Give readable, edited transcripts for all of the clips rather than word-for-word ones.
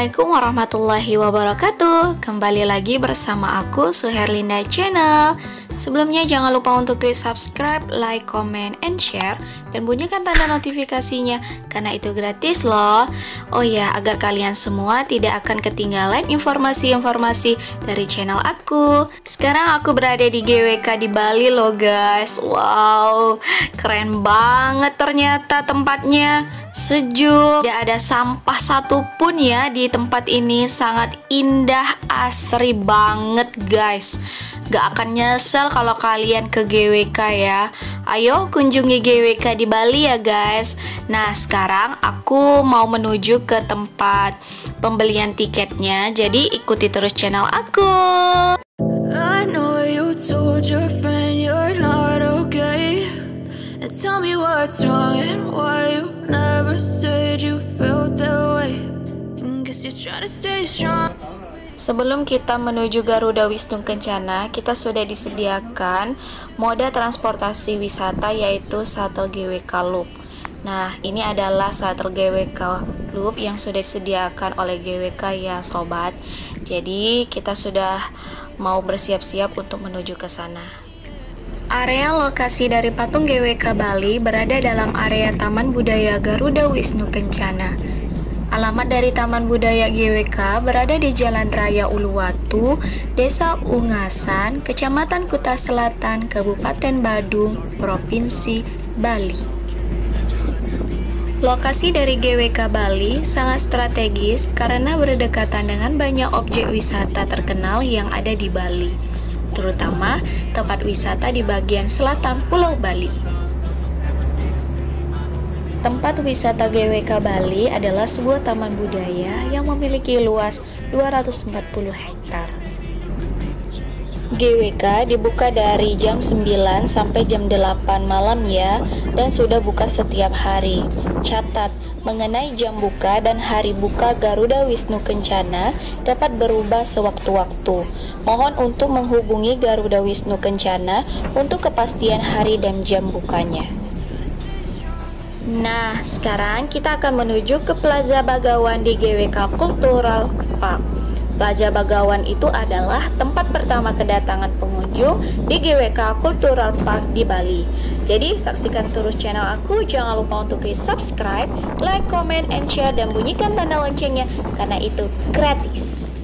Assalamualaikum warahmatullahi wabarakatuh. Kembali lagi bersama aku Suherlinda Channel. Sebelumnya jangan lupa untuk klik subscribe, like, comment, and share, dan bunyikan tanda notifikasinya karena itu gratis loh. Oh ya, agar kalian semua tidak akan ketinggalan informasi-informasi dari channel aku. Sekarang aku berada di GWK di Bali loh guys. Wow, keren banget ternyata tempatnya. Sejuk, tidak ada sampah satupun ya di tempat ini. Sangat indah, asri banget guys. Gak akan nyesel kalau kalian ke GWK ya. Ayo kunjungi GWK di Bali ya guys. Nah sekarang aku mau menuju ke tempat pembelian tiketnya. Jadi ikuti terus channel aku. I know you told your friend you're not okay, and tell me what's wrong and why you never said you felt that way. Guess you're trying to stay strong. Sebelum kita menuju Garuda Wisnu Kencana, kita sudah disediakan moda transportasi wisata yaitu shuttle GWK Loop. Nah, ini adalah shuttle GWK Loop yang sudah disediakan oleh GWK ya sobat. Jadi, kita sudah mau bersiap-siap untuk menuju ke sana. Area lokasi dari patung GWK Bali berada dalam area Taman Budaya Garuda Wisnu Kencana. Alamat dari Taman Budaya GWK berada di Jalan Raya Uluwatu, Desa Ungasan, Kecamatan Kuta Selatan, Kabupaten Badung, Provinsi Bali. Lokasi dari GWK Bali sangat strategis karena berdekatan dengan banyak objek wisata terkenal yang ada di Bali, terutama tempat wisata di bagian selatan Pulau Bali. Tempat wisata GWK Bali adalah sebuah taman budaya yang memiliki luas 240 hektar. GWK dibuka dari jam 9 sampai jam 8 malam ya, dan sudah buka setiap hari. Catat, mengenai jam buka dan hari buka Garuda Wisnu Kencana dapat berubah sewaktu-waktu. Mohon untuk menghubungi Garuda Wisnu Kencana untuk kepastian hari dan jam bukanya. Nah, sekarang kita akan menuju ke Plaza Bagawan di GWK Cultural Park. Plaza Bagawan itu adalah tempat pertama kedatangan pengunjung di GWK Cultural Park di Bali. Jadi, saksikan terus channel aku. Jangan lupa untuk subscribe, like, comment, and share, dan bunyikan tanda loncengnya karena itu gratis.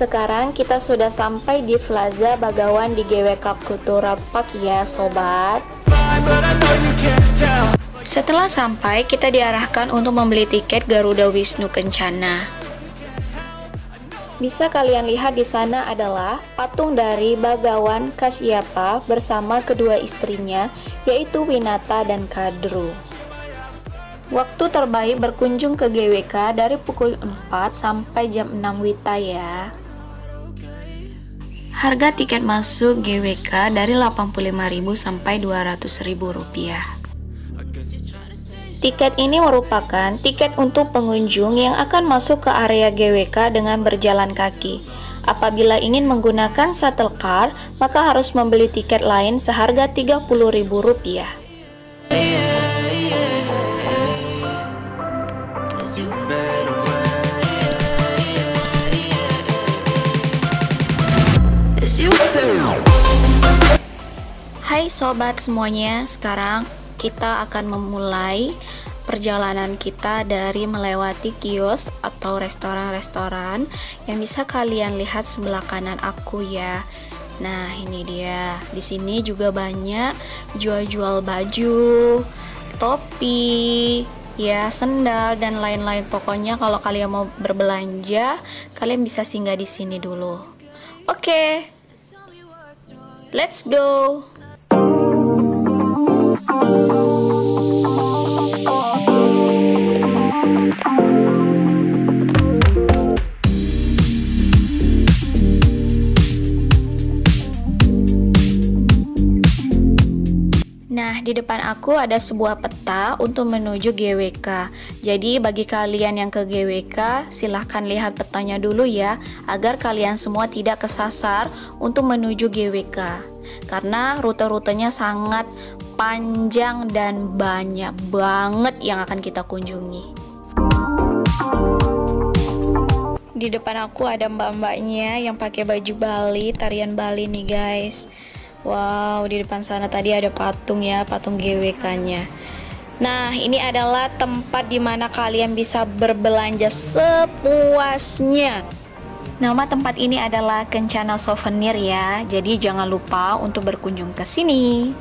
Sekarang kita sudah sampai di Plaza Bagawan di GWK Cultural Park ya sobat. Setelah sampai, kita diarahkan untuk membeli tiket Garuda Wisnu Kencana. Bisa kalian lihat di sana adalah patung dari Bagawan Kasyapa bersama kedua istrinya, yaitu Winata dan Kadru. Waktu terbaik berkunjung ke GWK dari pukul 4 sampai jam 6 WITA ya. Harga tiket masuk GWK dari 85.000 sampai 200.000 rupiah. Tiket ini merupakan tiket untuk pengunjung yang akan masuk ke area GWK dengan berjalan kaki. Apabila ingin menggunakan shuttle car, maka harus membeli tiket lain seharga 30.000 rupiah. Hai sobat semuanya, sekarang kita akan memulai perjalanan kita dari melewati kios atau restoran-restoran yang bisa kalian lihat sebelah kanan aku ya. Nah, ini dia. Di sini juga banyak jual-jual baju, topi, ya, sendal dan lain-lain. Pokoknya kalau kalian mau berbelanja, kalian bisa singgah di sini dulu. Oke. Let's go. aku ada sebuah peta untuk menuju GWK. Jadi bagi kalian yang ke GWK, silahkan lihat petanya dulu ya, agar kalian semua tidak kesasar untuk menuju GWK. Karena rute-rutenya sangat panjang dan banyak banget yang akan kita kunjungi. Di depan aku ada mbak-mbaknya yang pakai baju Bali, tarian Bali nih guys. Wow, di depan sana tadi ada patung ya, patung GWK-nya. Nah, ini adalah tempat dimana kalian bisa berbelanja sepuasnya. Nama tempat ini adalah Kencana Souvenir ya. Jadi jangan lupa untuk berkunjung ke sini.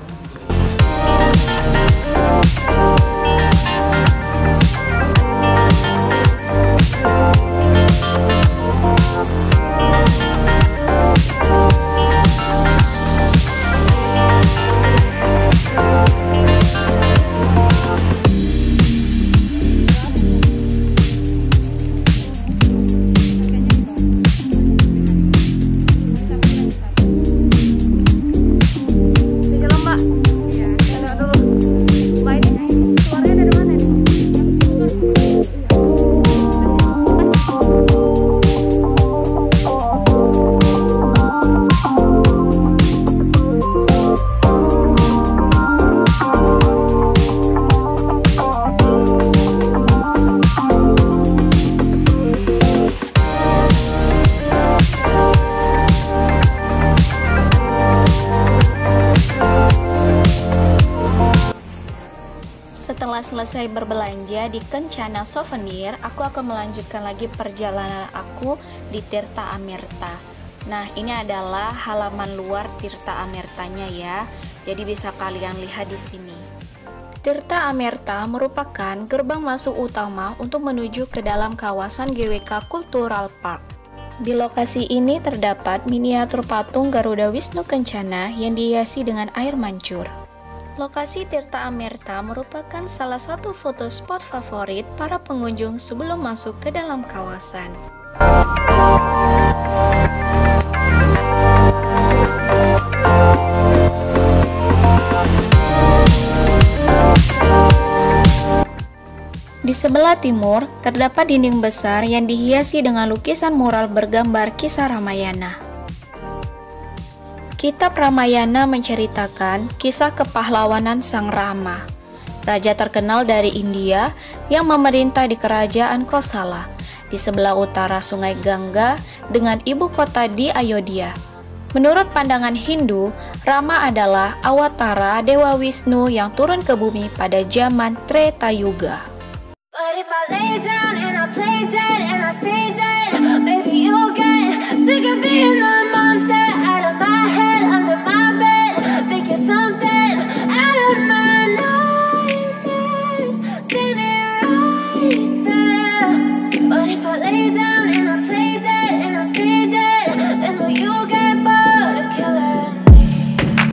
Setelah selesai berbelanja di Kencana Souvenir, aku akan melanjutkan lagi perjalanan aku di Tirta Amerta. Nah, ini adalah halaman luar Tirta Amertanya ya. Jadi bisa kalian lihat di sini. Tirta Amerta merupakan gerbang masuk utama untuk menuju ke dalam kawasan GWK Cultural Park. Di lokasi ini terdapat miniatur patung Garuda Wisnu Kencana yang dihiasi dengan air mancur. Lokasi Tirta Amerta merupakan salah satu foto spot favorit para pengunjung sebelum masuk ke dalam kawasan. Di sebelah timur, terdapat dinding besar yang dihiasi dengan lukisan mural bergambar kisah Ramayana. Kitab Ramayana menceritakan kisah kepahlawanan Sang Rama, raja terkenal dari India yang memerintah di kerajaan Kosala, di sebelah utara Sungai Gangga dengan ibu kota di Ayodhya. Menurut pandangan Hindu, Rama adalah awatara Dewa Wisnu yang turun ke bumi pada zaman Treta Yuga. But if I lay down and I play dead and I stay dead, maybe you'll get sick of being the monster out of my head, under my bed, think you're something out of my nightmares, standing right there. But if I lay down and I play dead and I stay dead, then will you get bored of killing me?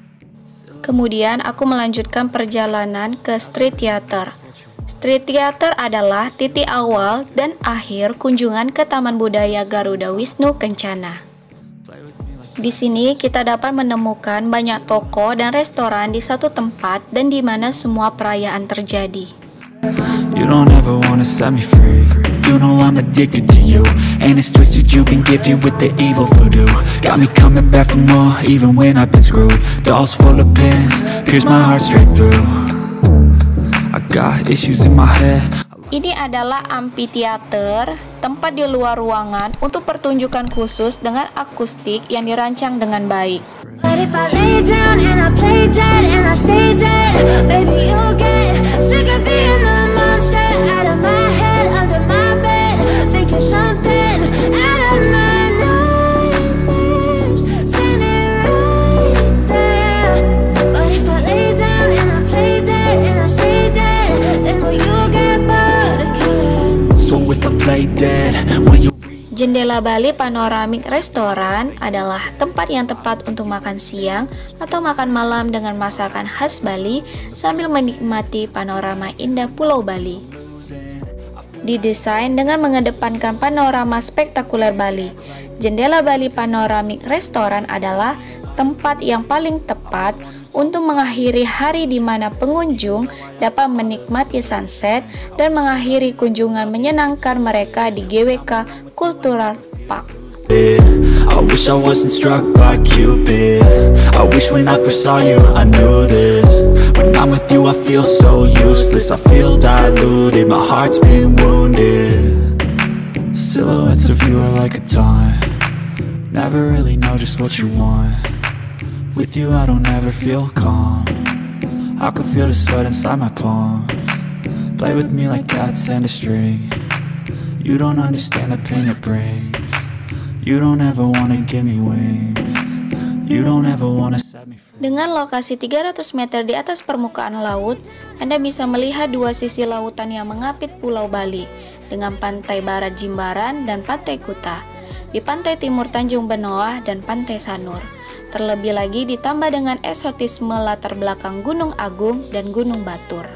Kemudian aku melanjutkan perjalanan ke Street Theater. Street Theater adalah titik awal dan akhir kunjungan ke Taman Budaya Garuda Wisnu Kencana. Di sini kita dapat menemukan banyak toko dan restoran di satu tempat dan di mana semua perayaan terjadi. You don't ever wanna set me free. You know I'm addicted to you, and it's twisted. You've been gifted with the evil voodoo. Got me coming back for more, even when I've been screwed. Dolls full of pins, pierce my heart straight through. I got issues in my head. Ini adalah amphitheater, tempat di luar ruangan untuk pertunjukan khusus dengan akustik yang dirancang dengan baik. But if I lay down and I play dead and I stay dead, baby you'll get sick of being the monster out of my head, under my bed, think you're something out of my nightmares, standing right there. But if I lay down and I play dead and I stay dead, then will you get bored of killing me? So if I play dead, will you? Jendela Bali Panoramic Restoran adalah tempat yang tepat untuk makan siang atau makan malam dengan masakan khas Bali sambil menikmati panorama indah Pulau Bali. Didesain dengan mengedepankan panorama spektakuler Bali, Jendela Bali Panoramic Restoran adalah tempat yang paling tepat untuk mengakhiri hari di mana pengunjung dapat menikmati sunset dan mengakhiri kunjungan menyenangkan mereka di GWK Cultural Park. I wish I wasn't struck by Cupid. I wish when I first saw you I knew this. When I'm with you I feel so useless. I feel diluted, my heart's been wounded. Silhouettes of you are like a taunt. Never really know just what you want. With you I don't ever feel calm. I can feel the sweat inside my palm. Play with me like cats and a string. You don't understand the pain it brings. You don't ever wanna give me wings. You don't ever wanna set me free. Dengan lokasi 300 meter di atas permukaan laut, Anda bisa melihat dua sisi lautan yang mengapit Pulau Bali, dengan pantai barat Jimbaran dan pantai Kuta, di pantai timur Tanjung Benoa dan pantai Sanur. Terlebih lagi ditambah dengan eksotisme latar belakang Gunung Agung dan Gunung Batur.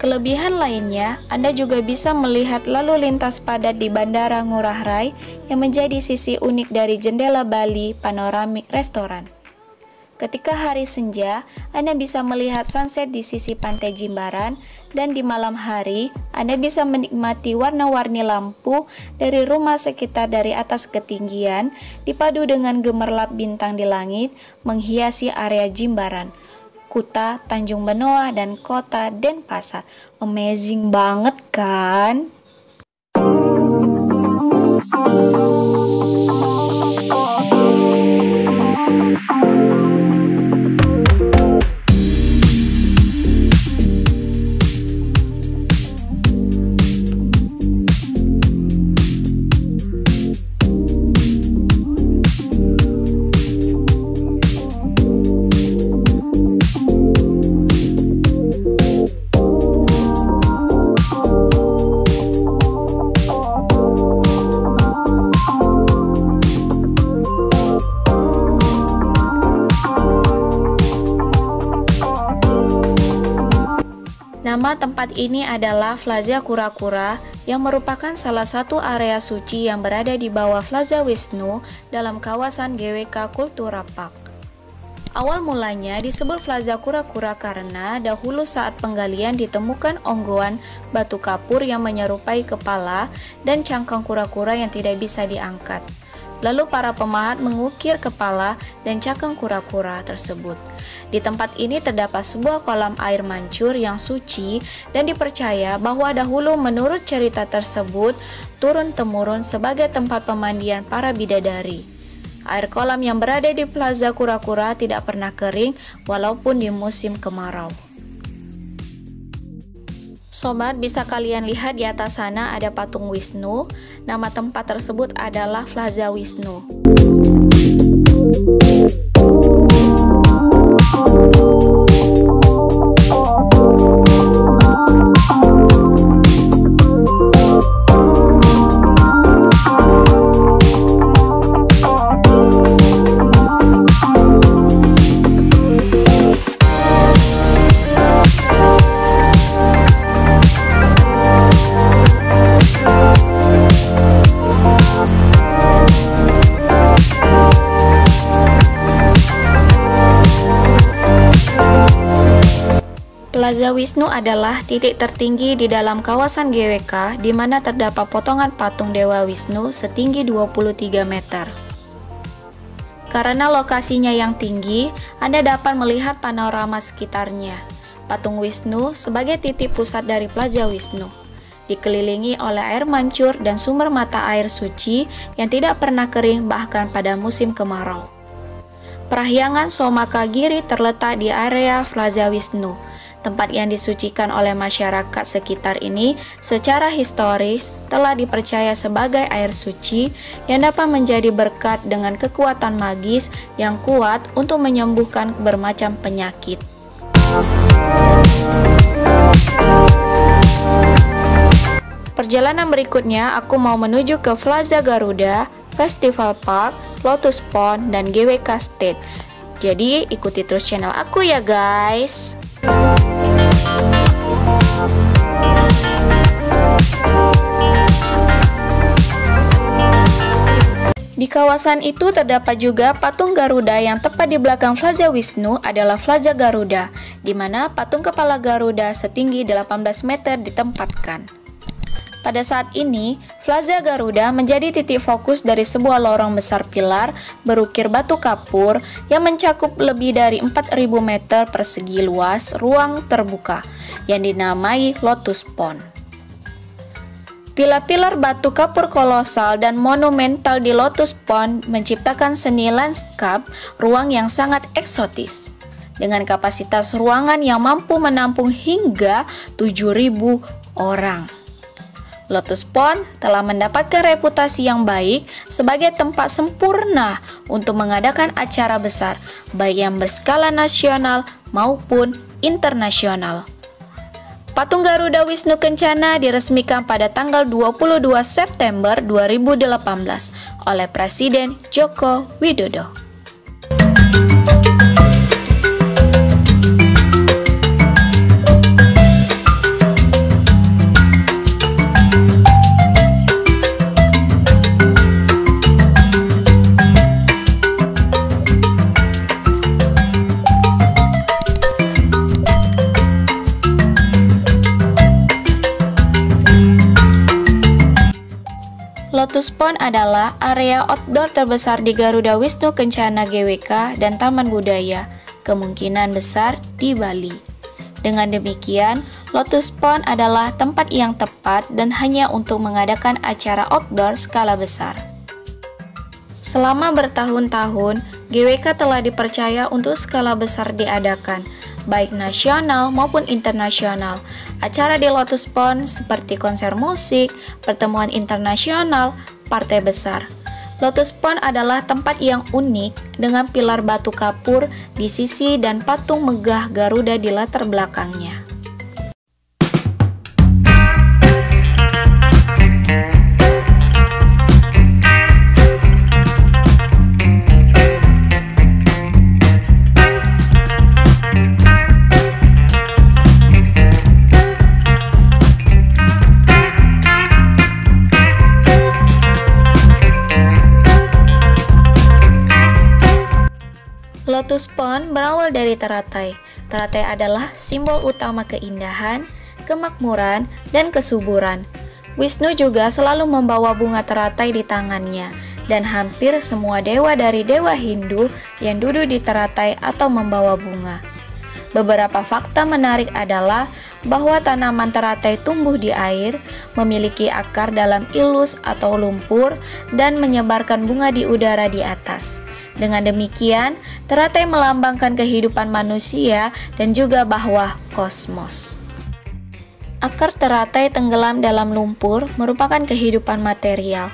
Kelebihan lainnya, Anda juga bisa melihat lalu lintas padat di Bandara Ngurah Rai yang menjadi sisi unik dari jendela Bali Panoramic Restoran. Ketika hari senja, Anda bisa melihat sunset di sisi pantai Jimbaran, dan di malam hari, Anda bisa menikmati warna-warni lampu dari rumah sekitar dari atas ketinggian, dipadu dengan gemerlap bintang di langit, menghiasi area Jimbaran, Kuta, Tanjung Benoa, dan kota Denpasar. Amazing banget kan? Nama tempat ini adalah Plaza Kura-Kura, yang merupakan salah satu area suci yang berada di bawah Plaza Wisnu dalam kawasan GWK Cultural Park. Awal mulanya disebut Plaza Kura-Kura karena dahulu saat penggalian ditemukan onggoan batu kapur yang menyerupai kepala dan cangkang kura-kura yang tidak bisa diangkat. Lalu para pemahat mengukir kepala dan cangkang kura-kura tersebut. Di tempat ini terdapat sebuah kolam air mancur yang suci dan dipercaya bahwa dahulu menurut cerita tersebut turun-temurun sebagai tempat pemandian para bidadari. Air kolam yang berada di Plaza Kura-Kura tidak pernah kering walaupun di musim kemarau. Sobat, bisa kalian lihat di atas sana ada patung Wisnu. Nama tempat tersebut adalah Plaza Wisnu. Plaza Wisnu adalah titik tertinggi di dalam kawasan GWK di mana terdapat potongan patung Dewa Wisnu setinggi 23 meter. Karena lokasinya yang tinggi, Anda dapat melihat panorama sekitarnya. Patung Wisnu sebagai titik pusat dari Plaza Wisnu, dikelilingi oleh air mancur dan sumber mata air suci yang tidak pernah kering bahkan pada musim kemarau. Parahyangan Somakagiri terletak di area Plaza Wisnu. Tempat yang disucikan oleh masyarakat sekitar ini secara historis telah dipercaya sebagai air suci yang dapat menjadi berkat dengan kekuatan magis yang kuat untuk menyembuhkan bermacam penyakit. Perjalanan berikutnya aku mau menuju ke Plaza Garuda, Festival Park, Lotus Pond, dan GWK State. Jadi ikuti terus channel aku ya guys. Di kawasan itu terdapat juga patung Garuda yang tepat di belakang Plaza Wisnu adalah Plaza Garuda, di mana patung kepala Garuda setinggi 18 meter ditempatkan. Pada saat ini, Plaza Garuda menjadi titik fokus dari sebuah lorong besar pilar berukir batu kapur yang mencakup lebih dari 4.000 meter persegi luas ruang terbuka yang dinamai Lotus Pond. Pilar-pilar batu kapur kolosal dan monumental di Lotus Pond menciptakan seni lanskap ruang yang sangat eksotis, dengan kapasitas ruangan yang mampu menampung hingga 7.000 orang. Lotus Pond telah mendapatkan reputasi yang baik sebagai tempat sempurna untuk mengadakan acara besar, baik yang berskala nasional maupun internasional. Patung Garuda Wisnu Kencana diresmikan pada tanggal 22 September 2018 oleh Presiden Joko Widodo. Lotus Pond adalah area outdoor terbesar di Garuda Wisnu Kencana GWK dan Taman Budaya, kemungkinan besar di Bali. Dengan demikian, Lotus Pond adalah tempat yang tepat dan hanya untuk mengadakan acara outdoor skala besar. Selama bertahun-tahun, GWK telah dipercaya untuk skala besar diadakan, baik nasional maupun internasional. Acara di Lotus Pond seperti konser musik, pertemuan internasional, partai besar. Lotus Pond adalah tempat yang unik dengan pilar batu kapur di sisi dan patung megah Garuda di latar belakangnya. Lotus Pond berawal dari teratai. Teratai adalah simbol utama keindahan, kemakmuran, dan kesuburan. Wisnu juga selalu membawa bunga teratai di tangannya, dan hampir semua dewa dari dewa Hindu yang duduk di teratai atau membawa bunga. Beberapa fakta menarik adalah bahwa tanaman teratai tumbuh di air, memiliki akar dalam ilus atau lumpur, dan menyebarkan bunga di udara di atas. Dengan demikian, teratai melambangkan kehidupan manusia dan juga bahwa kosmos. Akar teratai tenggelam dalam lumpur merupakan kehidupan material.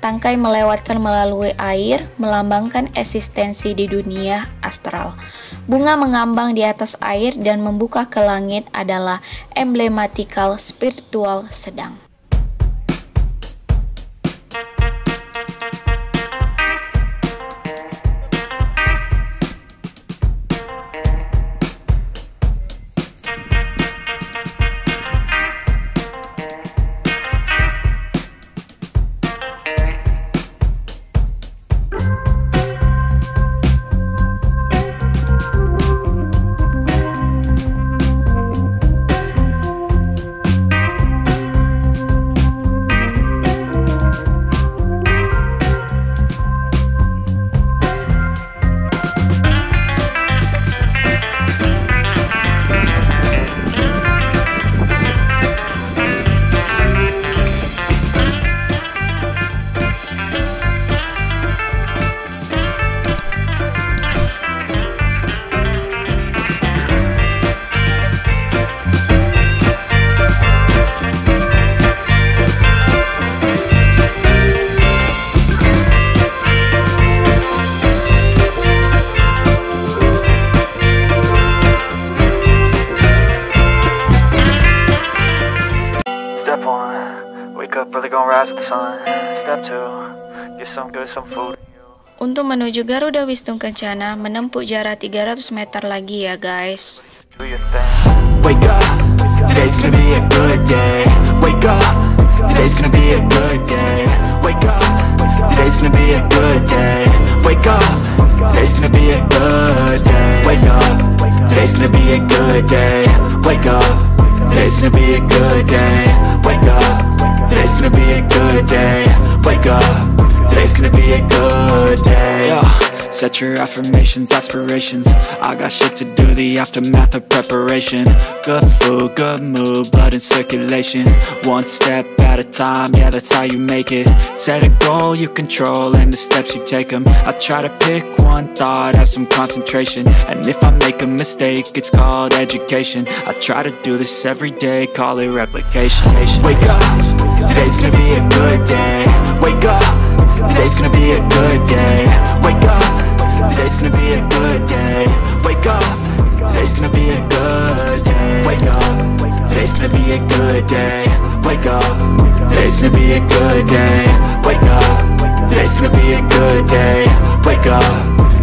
Tangkai melewatkan melalui air melambangkan eksistensi di dunia astral. Bunga mengambang di atas air dan membuka ke langit adalah emblematikal spiritual sedang. Step 1, wake up early, gonna rise with the sun. Step 2, get some good, some food. Untuk menuju Garuda Wisnu Kencana menempuh jarak 300 meter lagi ya guys. Do your thing. Wake up, today's gonna be a good day. Wake up, today's gonna be a good day. Wake up, today's gonna be a good day. good day. Wake up, today's gonna be a good day. Wake up, today's gonna be a good day. Wake up, today's gonna be a good day. Yeah. Set your affirmations, aspirations. I got shit to do, the aftermath of preparation. Good food, good mood, blood in circulation. One step at a time, yeah, that's how you make it. Set a goal you control and the steps you take them. I try to pick one thought, have some concentration. And if I make a mistake, it's called education. I try to do this every day, call it replication. Wake up, today's gonna be a good day. Wake up, today's gonna be a good day. Wake up, today's gonna be a good day. Wake up, today's gonna be a good day. Wake up, today's gonna be a good day. Wake up, today's gonna be a good day. Wake up, today's gonna be a good day. Wake up,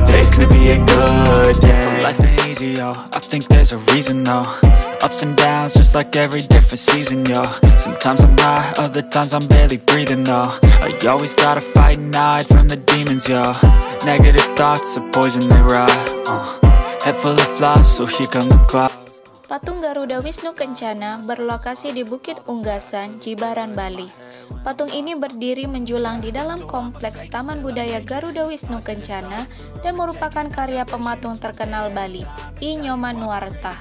today's gonna be a good day. So life ain't easy, yo, I think there's a reason though. Ups and downs, just like every different season, yo. Sometimes I'm high, other times I'm barely breathing, though. I always gotta fight and hide from the demons, yo. Negative thoughts are poison, they rot. Head full of flies, so here come the cloud. Patung Garuda Wisnu Kencana berlokasi di Bukit Unggasan, Jibaran, Bali. Patung ini berdiri menjulang di dalam kompleks Taman Budaya Garuda Wisnu Kencana dan merupakan karya pematung terkenal Bali, I Nyoman Nuarta.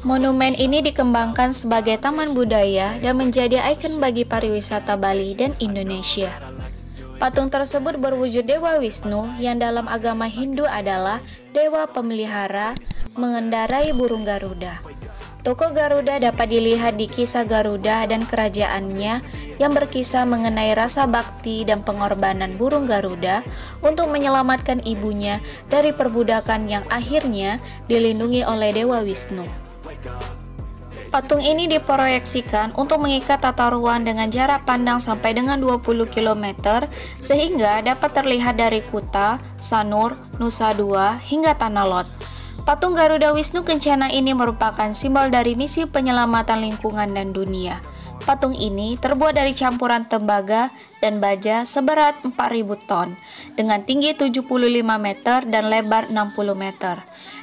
Monumen ini dikembangkan sebagai taman budaya dan menjadi ikon bagi pariwisata Bali dan Indonesia. Patung tersebut berwujud Dewa Wisnu yang dalam agama Hindu adalah dewa pemelihara mengendarai burung Garuda. Tokoh Garuda dapat dilihat di kisah Garuda dan kerajaannya yang berkisah mengenai rasa bakti dan pengorbanan burung Garuda untuk menyelamatkan ibunya dari perbudakan yang akhirnya dilindungi oleh Dewa Wisnu. Patung ini diproyeksikan untuk mengikat tata ruang dengan jarak pandang sampai dengan 20 km sehingga dapat terlihat dari Kuta, Sanur, Nusa Dua, hingga Tanah Lot. Patung Garuda Wisnu Kencana ini merupakan simbol dari misi penyelamatan lingkungan dan dunia. Patung ini terbuat dari campuran tembaga dan baja seberat 4.000 ton dengan tinggi 75 meter dan lebar 60 meter.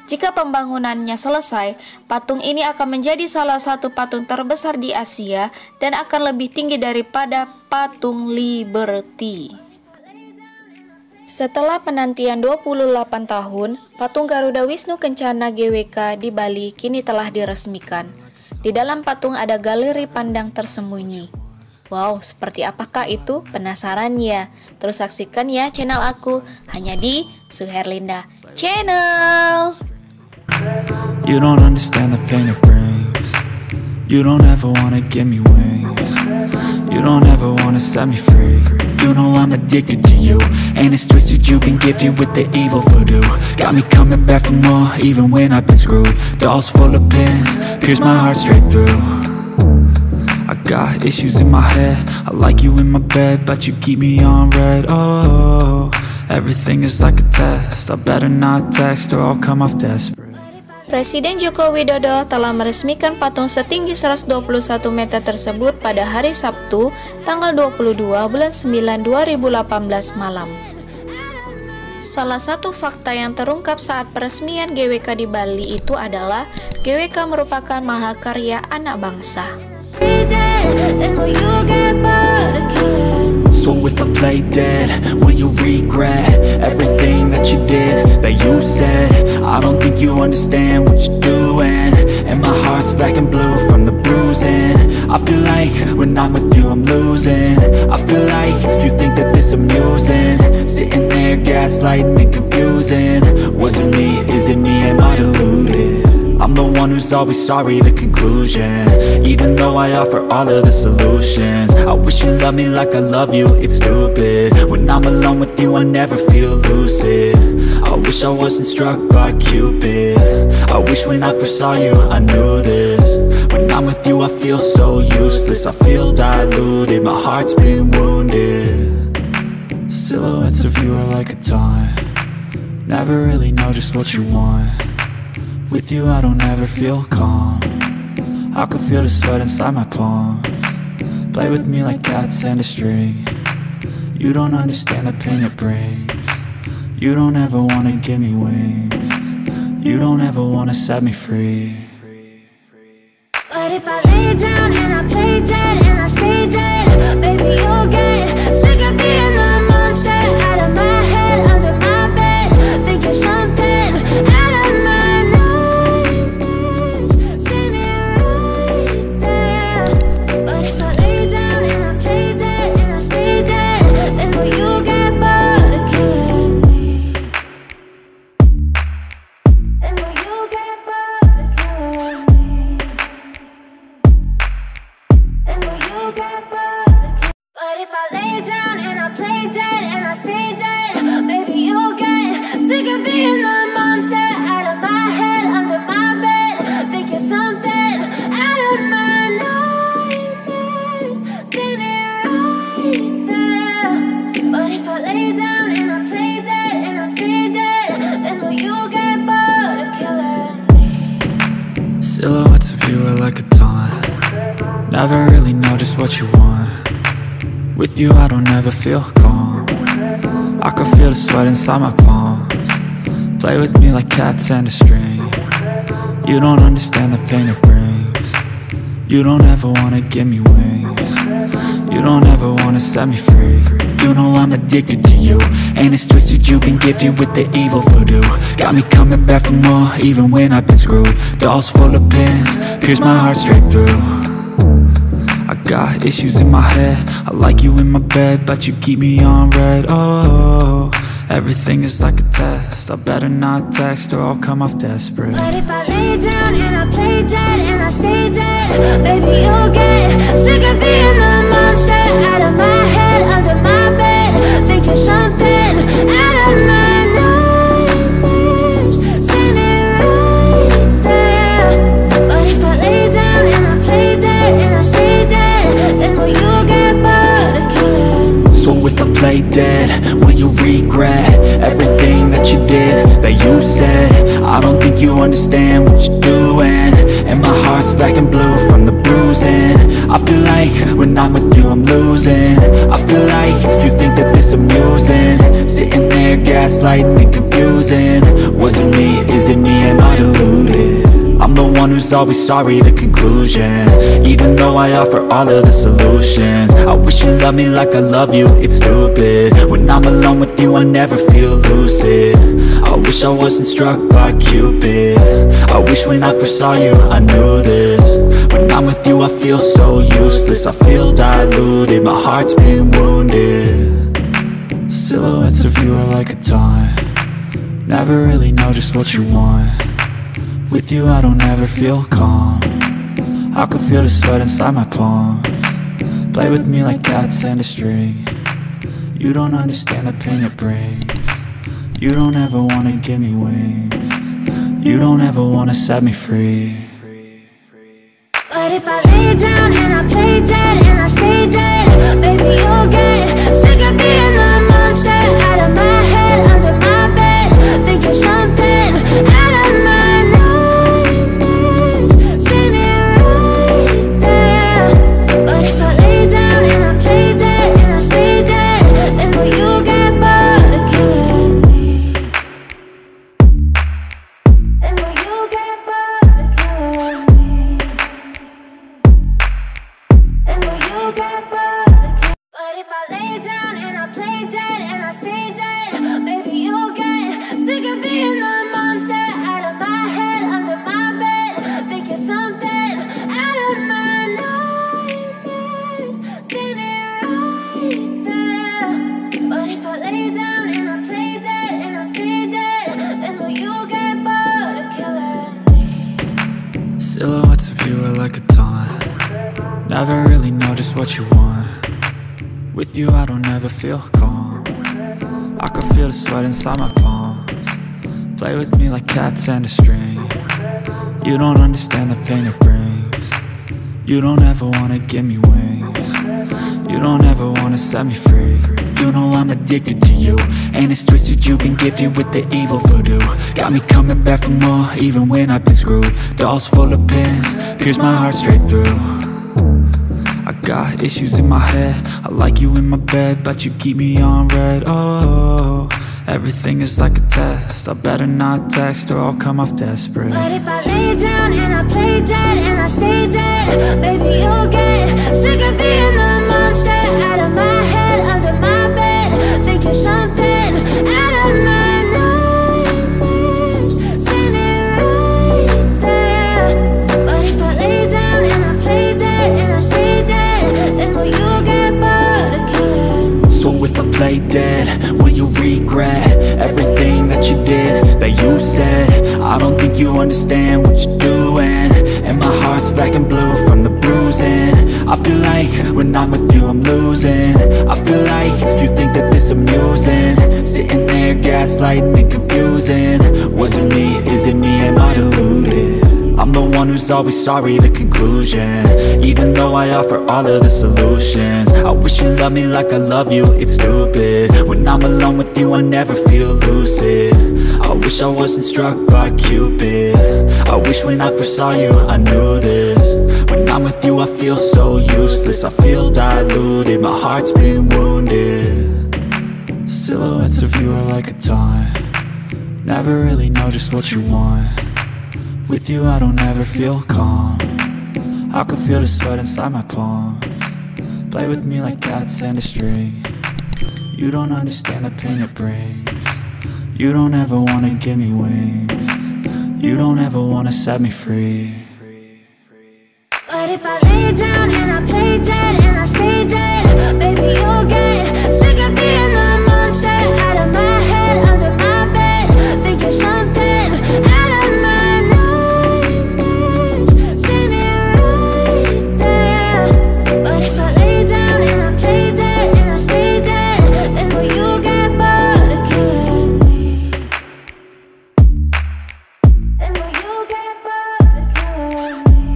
Jika pembangunannya selesai, patung ini akan menjadi salah satu patung terbesar di Asia dan akan lebih tinggi daripada patung Liberty. Setelah penantian 28 tahun, patung Garuda Wisnu Kencana GWK di Bali kini telah diresmikan. Di dalam patung ada galeri pandang tersembunyi. Wow, seperti apakah itu? Penasaran ya? Terus saksikan ya channel aku, hanya di Suherlinda Channel. You don't understand the pain it brings. You don't ever wanna give me wings. You don't ever wanna set me free. You know I'm addicted to you, and it's twisted, you've been gifted with the evil voodoo. Got me coming back for more, even when I've been screwed. Dolls full of pins, pierce my heart straight through. I got issues in my head, I like you in my bed, but you keep me on red. Oh, everything is like a test, I better not text or I'll come off desperate. Presiden Joko Widodo telah meresmikan patung setinggi 121 meter tersebut pada hari Sabtu, tanggal 22 bulan 9 2018 malam. Salah satu fakta yang terungkap saat peresmian GWK di Bali itu adalah GWK merupakan mahakarya anak bangsa. So if I play dead, will you regret everything that you did, that you said? I don't think you understand what you're doing, and my heart's black and blue from the bruising. I feel like when I'm with you I'm losing. I feel like you think that this amusing, sitting there gaslighting and confusing. Was it me? Is it me? Am I deluded? I'm the one who's always sorry, the conclusion, even though I offer all of the solutions. I wish you loved me like I love you, it's stupid. When I'm alone with you I never feel lucid. I wish I wasn't struck by Cupid. I wish when I first saw you I knew this. When I'm with you I feel so useless, I feel diluted, my heart's been wounded. Silhouettes of you are like a taunt, never really know just what you want. With you I don't ever feel calm, I can feel the sweat inside my palm. Play with me like cats and a string. You don't understand the pain it brings. You don't ever wanna give me wings. You don't ever wanna set me free. But if I lay down and I play dead and I stay dead, baby, you'll get sick of being the monster out of my head, under my bed, thinking something out of my nightmares, standing right there. But if I lay down and I play dead and I stay dead, then will you get bored of killing me? Then will you get bored of killing me? But if I lay down and I play dead and I stay dead, baby, you'll get sick of being the monster out of my head, under my bed, thinking something out of my nightmares, standing right there. But if I lay down and I play dead and I stay dead, then will you get bored of killing me? Silhouettes of you are like a taunt. Never really know just what you want. With you I don't ever feel calm. I can feel the sweat inside my palms. Play with me like cats and a string. You don't understand the pain it brings. You don't ever wanna give me wings. You don't ever wanna set me free. You know I'm addicted to you, and it's twisted, you've been gifted with the evil voodoo. Got me coming back for more, even when I've been screwed. Dolls full of pins, pierce my heart straight through. I got issues in my head, I like you in my bed, but you keep me on red. Oh, everything is like a test, I better not text or I'll come off desperate. But if I lay down and I play dead and I stay dead, baby, you'll get sick of being the monster out of my head, under my bed, thinking something out of my nightmares, standing right there. But if I lay down and I play dead and I stay dead, then will you get bored of killing me? So if I play dead, will you regret everything that you did, that you said? I don't think you understand what you're doing, and my heart's black and blue from the bruising. I feel like when I'm with you I'm losing. I feel like you think that this amusing, sitting there gaslighting and confusing. Was it me? Is it me? Am I deluded? I'm the one who's always sorry, the conclusion, even though I offer all of the solutions. I wish you loved me like I love you, it's stupid. When I'm alone with you I never feel lucid. I wish I wasn't struck by Cupid. I wish when I first saw you I knew this. When I'm with you I feel so useless, I feel diluted, my heart's been wounded. Silhouettes of you are like a taunt. Never really know just what you want. With you I don't ever feel calm. I can feel the sweat inside my palms. Play with me like cats and a string. You don't understand the pain it brings. You don't ever wanna give me wings. You don't ever wanna set me free. But if I lay down and I play dead and I stay dead, baby, you'll get sick of being the monster out of my head, under my bed, thinking something out of my nightmares, standing right there. But if I lay down and I play dead and I stay dead, then will you get bored of killing me? Then will you get bored of killing me? And will you get bored? But if I lay down and I play dead and I stay dead, baby, you'll get sick of being the monster out of my head, under my bed, thinking something out of my nightmares, standing right there. But if I lay down and I play dead and I stay dead, then will you get bored of killing me? Silhouettes of you are like a taunt. Never really know just what you want. With you I don't ever feel calm. I can feel the sweat inside my palms. Play with me like cats and a string. You don't understand the pain it brings. You don't ever wanna give me wings. You don't ever wanna set me free. You know I'm addicted to you, and it's twisted, you've been gifted with the evil voodoo. Got me coming back for more, even when I've been screwed. Dolls full of pins, pierce my heart straight through. I got issues in my head, I like you in my bed, but you keep me on red. Oh, Everything is like a test. I better not text or I'll come off desperate. But if I lay down and I play dead and I stay dead, baby, you'll get sick of being the monster out of my head, under my bed, thinking something out of my nightmares, standing right there. But if I lay down and I play dead and I stay dead, then will you get bored of killing me? So if I play dead, will you regret everything that you did, that you said? I don't think you understand what you're doing, and my heart's black and blue from the bruising. I feel like when I'm with you I'm losing. I feel like you think that this amusing, sitting there gaslighting and confusing. Was it me? Is it me? Am I deluded? I'm the one who's always sorry, the conclusion, even though I offer all of the solutions. I wish you loved me like I love you, it's stupid. When I'm alone with you I never feel lucid. I wish I wasn't struck by Cupid. I wish when I first saw you I knew this. When I'm with you I feel so useless, I feel diluted, my heart's been wounded. Silhouettes of you are like a taunt, never really know just what you want. With you I don't ever feel calm, I can feel the sweat inside my palms. Play with me like cats and a string. You don't understand the pain it brings. You don't ever wanna give me wings. You don't ever wanna set me free. But if I lay down and I play dead and I stay dead, baby, you'll get sick of being the monster out of my head, under my bed, thinking something out of my nightmares, standing right there. But if I lay down and I play dead and I stay dead, then will you get bored of killing me? Then will you get bored of killing me?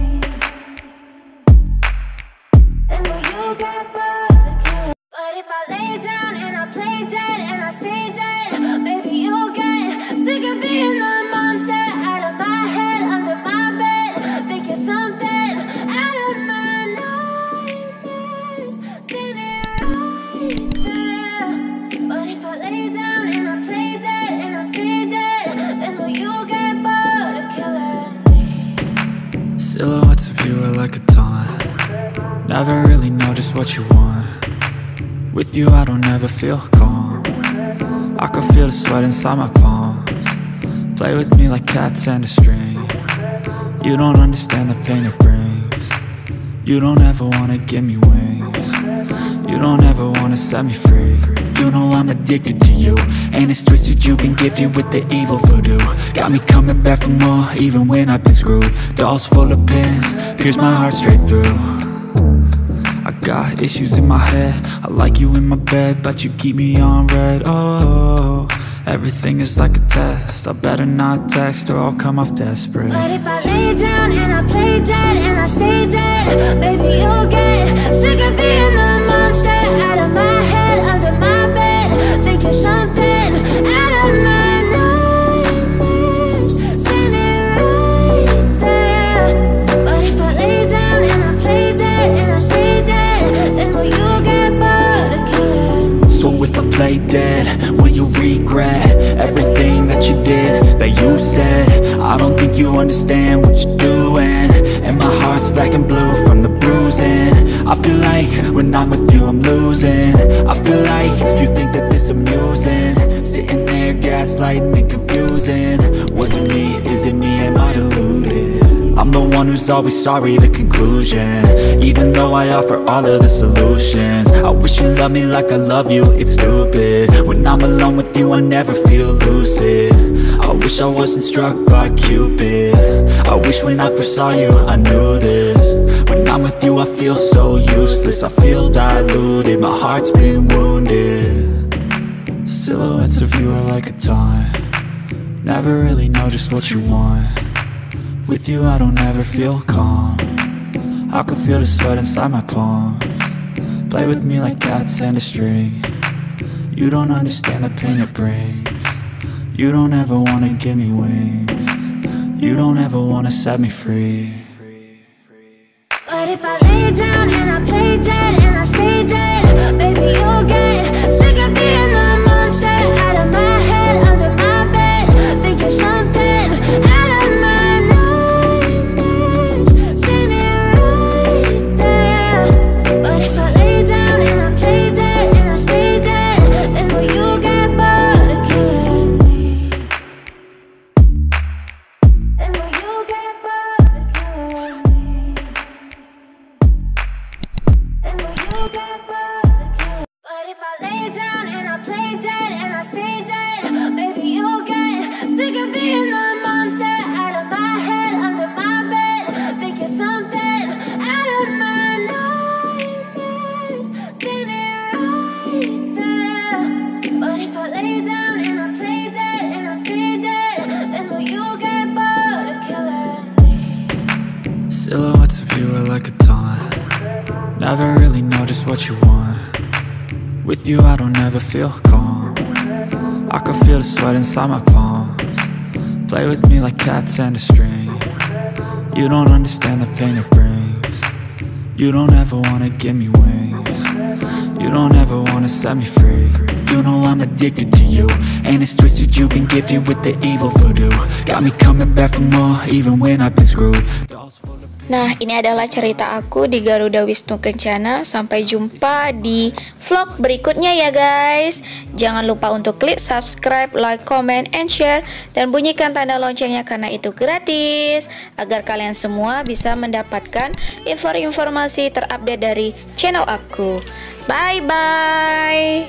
Then will you get bored of killing me? But if I lay down and I play dead and I stay dead, baby, you'll get sick of being the monster out of my head, under my bed, thinking something out of my nightmares, standing right there. But if I lay down and I play dead and I stay dead, then will you get bored of killing me? Silhouettes of you are like a taunt, never really know just what you want. With you I don't ever feel calm, I can feel the sweat inside my palms. Play with me like cats and a string. You don't understand the pain it brings. You don't ever wanna give me wings. You don't ever wanna set me free. You know I'm addicted to you, and it's twisted, you've been gifted with the evil voodoo. Got me coming back for more, even when I've been screwed. Dolls full of pins, pierce my heart straight through. I got issues in my head, I like you in my bed, but you keep me on red. Oh, everything is like a test. I better not text or I'll come off desperate. But if I lay down and I play dead and I stay dead, baby, you'll get sick of being the monster out of my head, under my bed, thinking something out of my nightmares, standing right there. But if I lay down and I play dead and I stay dead, then will you get bored of killing me? So if I play dead, will you regret everything that you did, that you said? I don't think you understand what you're doing, and my heart's black and blue from the bruising. I feel like when I'm with you I'm losing. I feel like you think that this amusing, sitting there gaslighting and confusing. Was it me? Is it me? Am I deluded? I'm the one who's always sorry, the conclusion, even though I offer all of the solutions. I wish you loved me like I love you, it's stupid. When I'm alone with you I never feel lucid. I wish I wasn't struck by Cupid. I wish when I first saw you I knew this. When I'm with you I feel so useless, I feel diluted, my heart's been wounded. Silhouettes of you are like a taunt, never really know just what you want. With you I don't ever feel calm, I can feel the sweat inside my palms. Play with me like cats and a string. You don't understand the pain it brings. You don't ever wanna give me wings. You don't ever wanna set me free. But if I lay down and I play dead and I stay dead, baby, you'll get sick of being the monster out of my head. Never really know just what you want. With you I don't ever feel calm. I can feel the sweat inside my palms. Play with me like cats and a string. You don't understand the pain it brings. You don't ever wanna give me wings. You don't ever wanna set me free. You know I'm addicted to you, and it's twisted, you've been gifted with the evil voodoo. Got me coming back for more, even when I've been screwed. Nah, ini adalah cerita aku di Garuda Wisnu Kencana. Sampai jumpa di vlog berikutnya ya guys. Jangan lupa untuk klik subscribe, like, comment, and share, dan bunyikan tanda loncengnya karena itu gratis, agar kalian semua bisa mendapatkan informasi terupdate dari channel aku. Bye bye.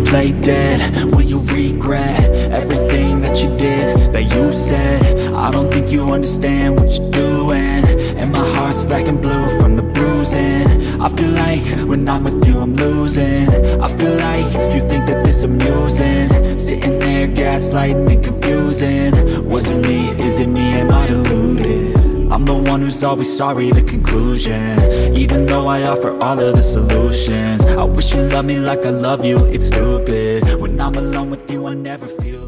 Play dead, will you regret everything that you did, that you said? I don't think you understand what you're doing, and my heart's black and blue from the bruising. I feel like when I'm with you I'm losing. I feel like you think that this amusing, sitting there gaslighting and confusing. Was it me? Is it me? Am I deluded? I'm the one who's always sorry, the conclusion, even though I offer all of the solutions. I wish you loved me like I love you, it's stupid. When I'm alone with you I never feel